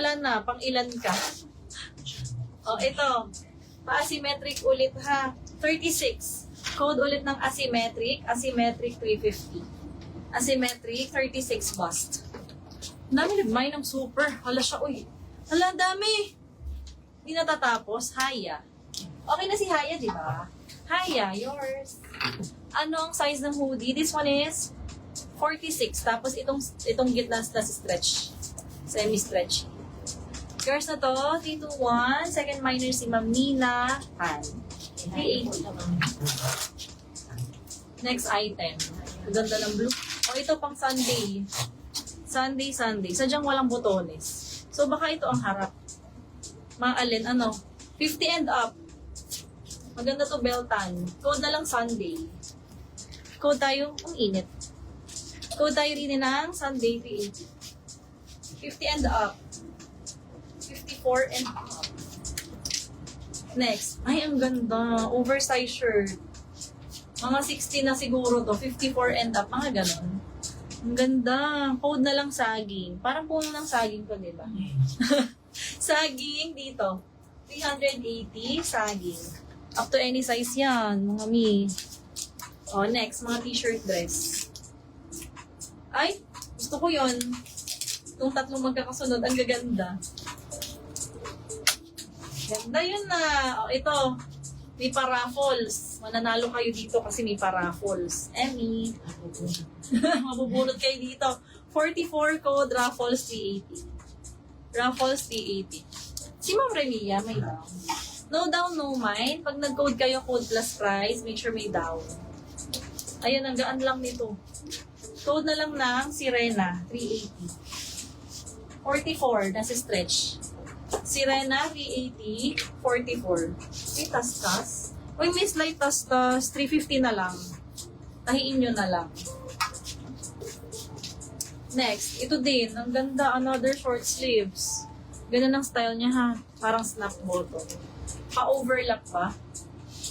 wala na. Pang ilan ka? O, ito. Pa-asymmetric ulit ha. 36. Code ulit ng asymmetric. Asymmetric 350. Asymmetric 36 bust. Dami nagmay ng super. Hala siya, uy. Hala, dami. Hindi natatapos. Haya. Okay na si Haya, di ba? Haya, yours. Ano ang size ng hoodie? This one is 46. Tapos itong gitna na stretch. Semi-stretch. Yours na to, 321. Second minor si Ma'am Nina. Han. 380. Next item. Ganda ng blue. O, ito pang Sunday. Sunday. Sadyang walang botones. So, baka ito ang harap. Mga alin, ano? 50 and up. Maganda to, Beltan. Code na lang Sunday. Code tayo, ang init. Code tayo rin ng Sunday 380. 50 and up. 54 and up. Next. Ay, ang ganda. Oversized shirt. Mga 60 na siguro to. 54 and up. Mga ganon. Ang ganda. Code na lang saging. Parang puno ng saging to, diba? Saging dito. 380 saging. Up to any size yan, mga mi. O, next. Mga t-shirt dress. Ay, gusto ko yon. Itong tatlong magkakasunod. Ang gaganda. Ganda yun na. O, ito. May paraffles. Mananalo kayo dito kasi may paraffles. Emmy. Mabubunot kayo dito. 44 code, Raffles 380. Raffles 380. Si Ma'am Remia, may down. No down, no mind. Pag nag-code kayo, code plus price, make sure may down. Ayun, ang gaan lang nito. Code na lang ng Sirena, 380. 44, nasa stretch. Sirena, 380, 44. May tas-tas. Uy, may slight tas-tas, 350 na lang. Tahiin nyo na lang. Next, ito din. Ang ganda, another short sleeves. Ganun ang style niya ha. Parang snap bottom. Pa-overlap ba?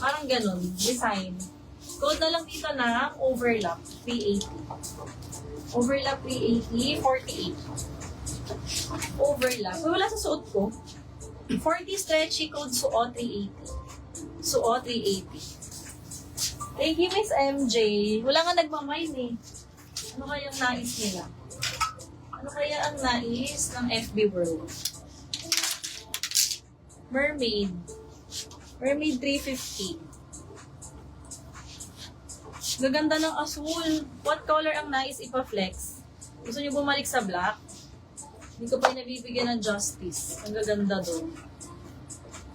Parang ganun. Design. Code na lang dito na overlap. 380. Overlap 380. 48. Overlap. Wala sa suot ko. 40 stretchy code suot 380. Suot 380. Thank you, Miss MJ. Wala nga nagmamine eh. Ano kayang nais nila? Ano kaya ang nais ng FB World? Mermaid. Mermaid 350. Gaganda ng asul. What color ang nais ipa-flex? Gusto niyo bumalik sa black? Hindi ko pa nabibigyan ng justice. Ang gaganda doon.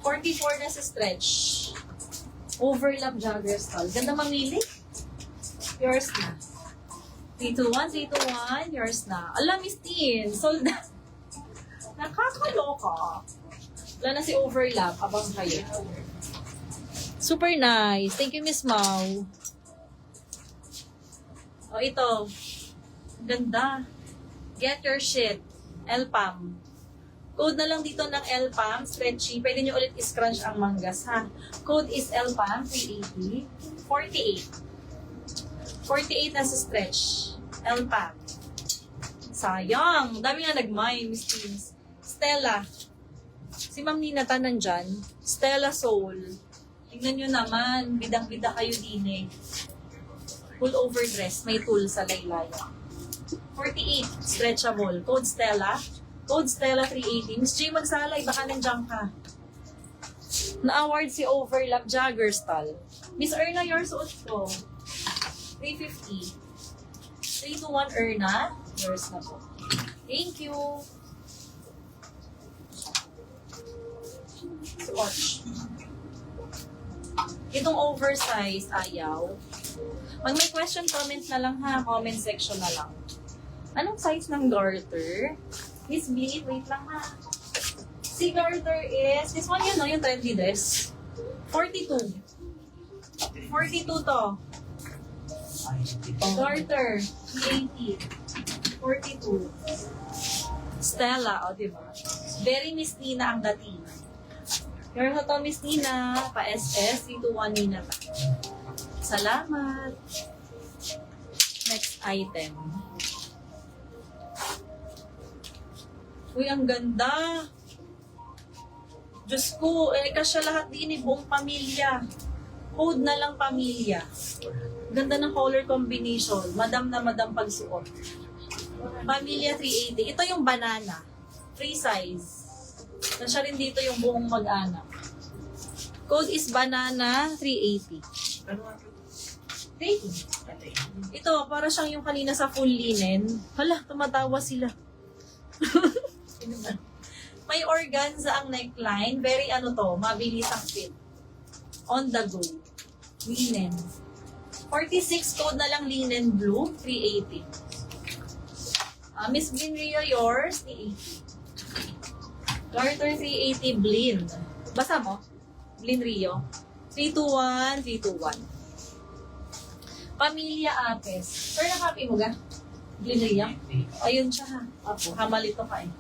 44 na sa stretch. Overlap jogger style. Ganda mamili. Yours na. 321, yours na. Alam, Miss Teen, sold na. Nakakaloka. Wala na si overlap. Abang kayo. Super nice. Thank you, Miss Mau. O, ito. Ganda. Get your shit. Elpam. Code na lang dito ng Elpam. Stretchy. Pwede nyo ulit scrunch ang manggas, ha? Code is Elpam 380. 48. 48 na sa stretch. Elpam. Sayang. Dami nga nag-mine, Miss Teens. Stella. Si Ma'am Nina ta nandyan. Stella Soul. Tingnan nyo naman. Bidang-bida kayo din eh. Full over dress. May tool sa laylaya. 48. Stretchable. Code Stella. Code Stella 380. Miss J, magsalay. Baka nandiyan ka. Na-award si Overlap Jagger Style. Miss Erna, your suot ko. 350. 321 Erna. Yours na po. Thank you. Swatch. Itong oversize, ayaw. Pag may question, comment na lang ha. Comment section na lang. Anong size ng garter? Miss B, wait lang ha. Si garter is, this one yun, no? Yung trendy dress. 42. 42 to. Garter, 380. 42. Stella, o diba? Very Miss Nina ang dating. Your to Miss Nina, pa-SS, 321 Nina pa. Salamat. Next item. Uy, ang ganda. Diyos ko, kasya lahat din buong pamilya. Code na lang pamilya. Ganda ng color combination. Madam na madam pagsuot. Pamilya 380. Ito yung banana. Free size. Kasya rin dito yung buong mag-anak. Code is banana 380. 380. Ito, para siyang yung kanina sa full linen. Hala, tumatawa sila. May organza ang neckline. Very mabilis ang fit. On the go. Linen. 46 code na lang linen blue. 380. Miss Blinria, yours. 380. Garter 380 blend. Basa mo? Blend Rio. 321, 321. Pamilya Apes. Sir, nakapin mo ga? Blend Rio? Ayun siya ha. Apo, hamalito ka eh.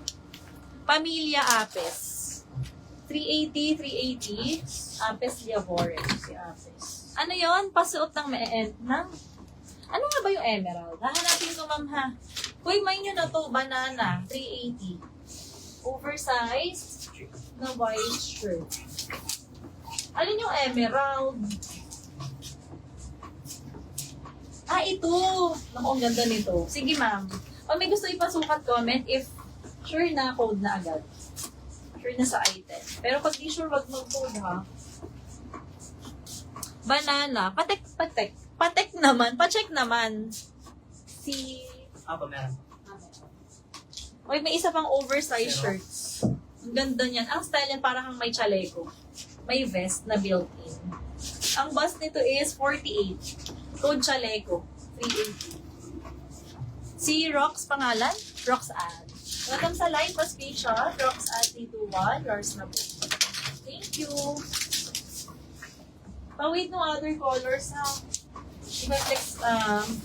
Pamilya Apes. 380, 380. Apes Liavore. Si Apes. Ano yon? Pasuot ng ano nga ba yung emerald? Hahanapin ko, ma'am, ha? Uy, may nyo na to. Banana. 380. Oversized na white shirt. Alin yung emerald? Ito. Naku, ang ganda nito. Sige, ma'am. O may gusto ipasukat, comment if sure na code na agad. Sure na sa item. Pero pag di sure, wag mag-code, ha? Banana. Patek naman. Pacheck naman. Meron. Uy, may isa pang oversized shirts. Ang ganda niyan. Ang style yan parang may chaleco. May vest na built-in. Ang bust nito is 48. Code chaleco. 380. Si Rox pangalan? Rox Ad. Welcome sa live pa screenshot. Rox Ad 321. Yours na po. Thank you. Pawait no other colors ha. I-flex,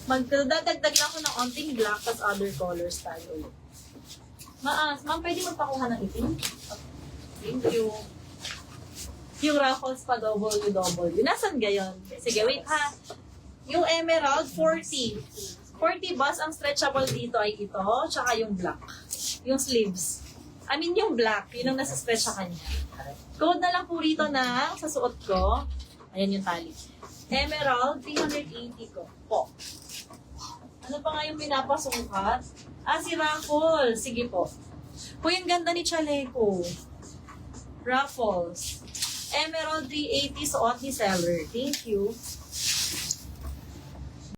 magdadagdag lang ako ng onting black tas other colors tayo ulit. Ma'am, pwede magpakuha ng itim? Thank you. Yung Raffles pa WW. Nasaan gayon? Sige, wait ha. Yung emerald, 40. 40 bus, ang stretchable dito ay ito, tsaka yung black. Yung sleeves. I mean, yung black, yun ang nasa stretch sa kanya. Code na lang po rito na sa suot ko. Ayan yung tali. Emerald, 380 ko. Po. Ano pa nga yung pinapasukat? Si Raffles. Sige po. Po, yung ganda ni Chaleco. Raffles. Emerald 380 suot ni seller. Thank you.